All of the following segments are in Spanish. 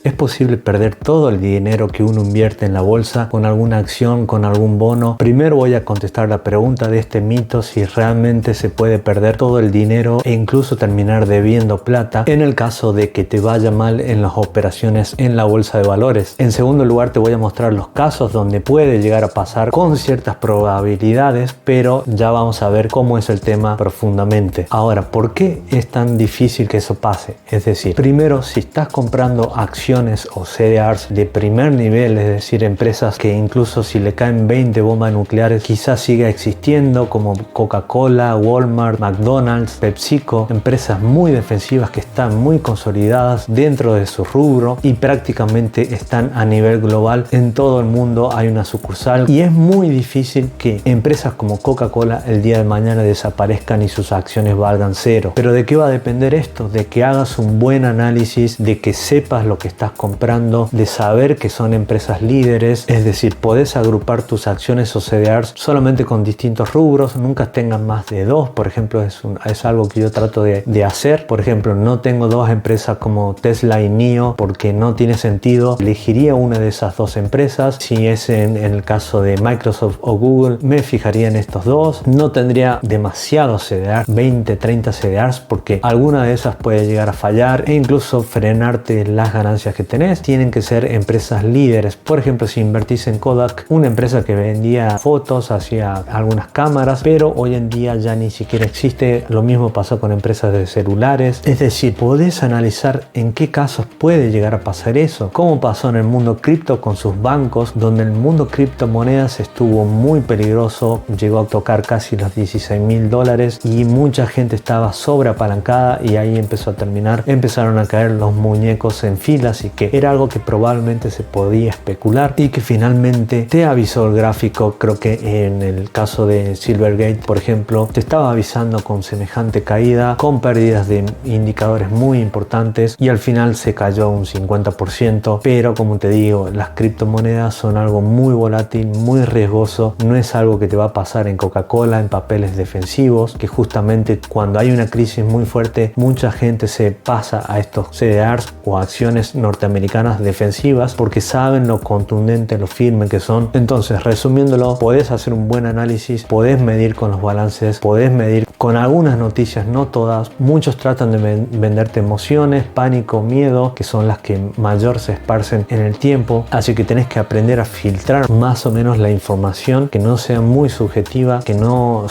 ¿Es posible perder todo el dinero que uno invierte en la bolsa con alguna acción, con algún bono? Primero voy a contestar la pregunta de este mito, si realmente se puede perder todo el dinero e incluso terminar debiendo plata en el caso de que te vaya mal en las operaciones en la bolsa de valores. En segundo lugar, te voy a mostrar los casos donde puede llegar a pasar con ciertas probabilidades, pero ya vamos a ver cómo es el tema profundamente. Ahora, ¿por qué es tan difícil que eso pase? Es decir, primero, si estás comprando acciones o CDRs de primer nivel, es decir, empresas que incluso si le caen 20 bombas nucleares quizás siga existiendo, como Coca-Cola, Walmart, McDonald's, PepsiCo, empresas muy defensivas que están muy consolidadas dentro de su rubro y prácticamente están a nivel global. En todo el mundo hay una sucursal y es muy difícil que empresas como Coca-Cola el día de mañana desaparezcan y sus acciones valgan cero. ¿Pero de qué va a depender esto? De que hagas un buen análisis, de que sepas lo que estás comprando, de saber que son empresas líderes, es decir, podés agrupar tus acciones o CDRs solamente con distintos rubros, nunca tengan más de dos. Por ejemplo, es algo que yo trato de hacer. Por ejemplo, no tengo dos empresas como Tesla y NIO porque no tiene sentido. Elegiría una de esas dos empresas. Si es en el caso de Microsoft o Google, me fijaría en estos dos. No tendría demasiados CDR, 20, 30 CDRs, porque alguna de esas puede llegar a fallar e incluso frenarte las ganancias que tenés. Tienen que ser empresas líderes. Por ejemplo, si invertís en Kodak, una empresa que vendía fotos, hacía algunas cámaras, pero hoy en día ya ni siquiera existe. Lo mismo pasó con empresas de celulares. Es decir, podés analizar en qué casos puede llegar a pasar eso, como pasó en el mundo cripto con sus bancos, donde el mundo criptomonedas estuvo muy peligroso, llegó a tocar casi los $16.000 y mucha gente estaba sobreapalancada y ahí empezaron a caer los muñecos en filas, y que era algo que probablemente se podía especular y que finalmente te avisó el gráfico. Creo que en el caso de Silvergate, por ejemplo, te estaba avisando con semejante caída, con pérdidas de indicadores muy importantes, y al final se cayó un 50%. Pero como te digo, las criptomonedas son algo muy volátil, muy riesgoso. No es algo que te va a pasar en Coca-Cola, en papeles defensivos, que justamente cuando hay una crisis muy fuerte, mucha gente se pasa a estos CDRs o acciones norteamericanas defensivas porque saben lo contundente, lo firme que son. Entonces, resumiéndolo, podés hacer un buen análisis, podés medir con los balances, podés medir con algunas noticias, no todas. Muchos tratan de venderte emociones, pánico, miedo, que son las que mayor se esparcen en el tiempo. Así que tenés que aprender a filtrar más o menos la información, que no sea muy subjetiva, que no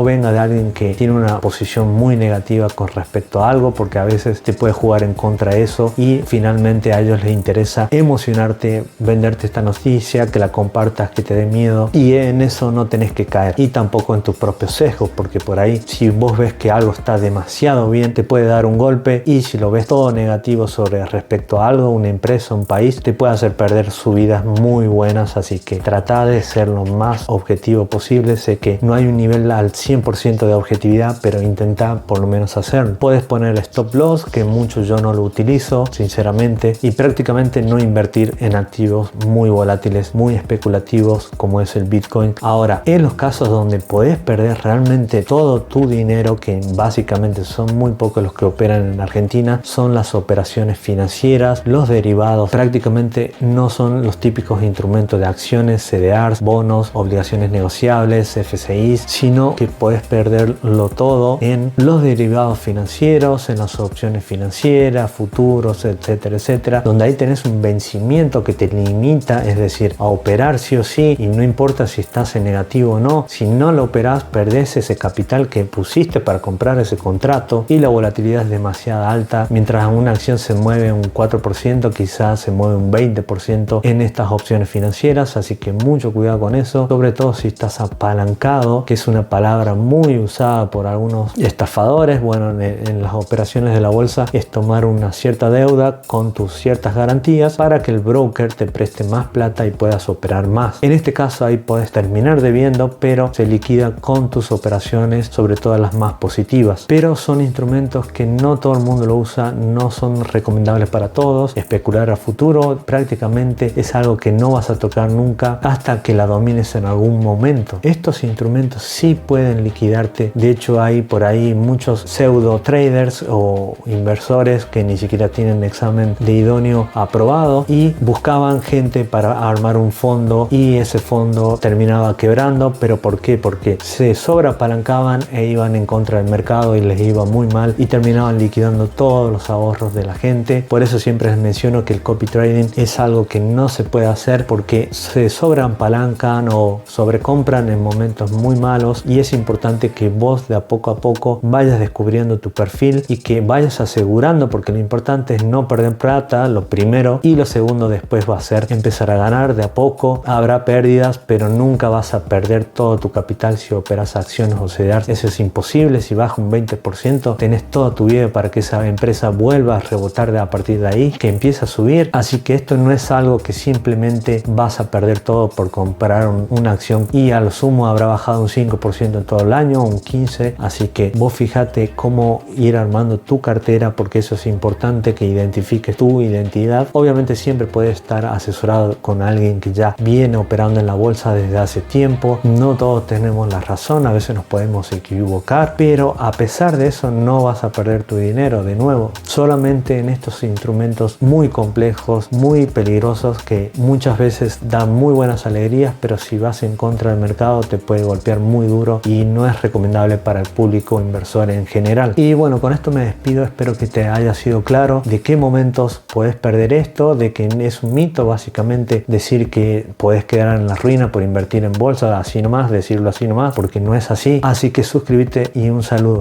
venga de alguien que tiene una posición muy negativa con respecto a algo, porque a veces te puede jugar en contra de eso y finalmente a ellos les interesa emocionarte, venderte esta noticia, que la compartas, que te dé miedo, y en eso no tenés que caer. Y tampoco en tus propios sesgos, porque por ahí si vos ves que algo está demasiado bien, te puede dar un golpe, y si lo ves todo negativo sobre respecto a algo, una empresa, un país, te puede hacer perder subidas muy buenas. Así que trata de ser lo más objetivo posible. Sé que no hay un nivel al 100% de objetividad, pero intenta por lo menos hacerlo. Puedes poner el stop loss, que mucho yo no lo utilizo sinceramente, y prácticamente no invertir en activos muy volátiles, muy especulativos como es el Bitcoin. Ahora, en los casos donde podés perder realmente todo tu dinero, que básicamente son muy pocos los que operan en Argentina, son las operaciones financieras, los derivados. Prácticamente no son los típicos instrumentos de acciones, CDRs, bonos, obligaciones negociables, FCIs, sino que podés perderlo todo en los derivados financieros, en las opciones financieras, futuros, etcétera, etcétera, donde ahí tenés un vencimiento que te limita, es decir, a operar sí o sí, y no importa si estás en negativo o no. Si no lo operás, perdés ese capital que pusiste para comprar ese contrato, y la volatilidad es demasiado alta. Mientras una acción se mueve un 4%, quizás se mueve un 20% en estas opciones financieras. Así que mucho cuidado con eso, sobre todo si estás apalancado, que es una palabra muy usada por algunos estafadores. Bueno, en las operaciones de la bolsa es tomar una cierta deuda con tus ciertas garantías para que el broker te preste más plata y puedas operar más. En este caso ahí puedes terminar debiendo, pero se liquida con tus operaciones, sobre todo las más positivas. Pero son instrumentos que no todo el mundo lo usa, no son recomendables para todos. Especular a futuro prácticamente es algo que no vas a tocar nunca hasta que la domines en algún momento. Estos instrumentos sí pueden liquidarte. De hecho, hay por ahí muchos pseudo traders o inversores que ni siquiera tienen examen de de idóneo aprobado y buscaban gente para armar un fondo y ese fondo terminaba quebrando. ¿Pero por qué? Porque se sobreapalancaban e iban en contra del mercado y les iba muy mal y terminaban liquidando todos los ahorros de la gente. Por eso siempre les menciono que el copy trading es algo que no se puede hacer porque se sobreapalancan o sobrecompran en momentos muy malos, y es importante que vos de a poco vayas descubriendo tu perfil y que vayas asegurando, porque lo importante es no perder plata, lo primero, y lo segundo después va a ser empezar a ganar de a poco. Habrá pérdidas, pero nunca vas a perder todo tu capital si operas acciones o CDRs. Eso es imposible. Si baja un 20% tenés toda tu vida para que esa empresa vuelva a rebotar a partir de ahí, que empiece a subir. Así que esto no es algo que simplemente vas a perder todo por comprar una acción y a lo sumo habrá bajado un 5% en todo el año, un 15%. Así que vos fíjate cómo ir armando tu cartera, porque eso es importante, que identifiques tu identidad. Obviamente siempre puedes estar asesorado con alguien que ya viene operando en la bolsa desde hace tiempo. No todos tenemos la razón, a veces nos podemos equivocar, pero a pesar de eso no vas a perder tu dinero. De nuevo, solamente en estos instrumentos muy complejos, muy peligrosos, que muchas veces dan muy buenas alegrías, pero si vas en contra del mercado te puede golpear muy duro y no es recomendable para el público inversor en general. Y bueno, con esto me despido. Espero que te haya sido claro de qué momentos puedes perder esto, de que es un mito básicamente decir que puedes quedar en la ruina por invertir en bolsa, así nomás, decirlo así nomás, porque no es así. Así que suscríbete y un saludo.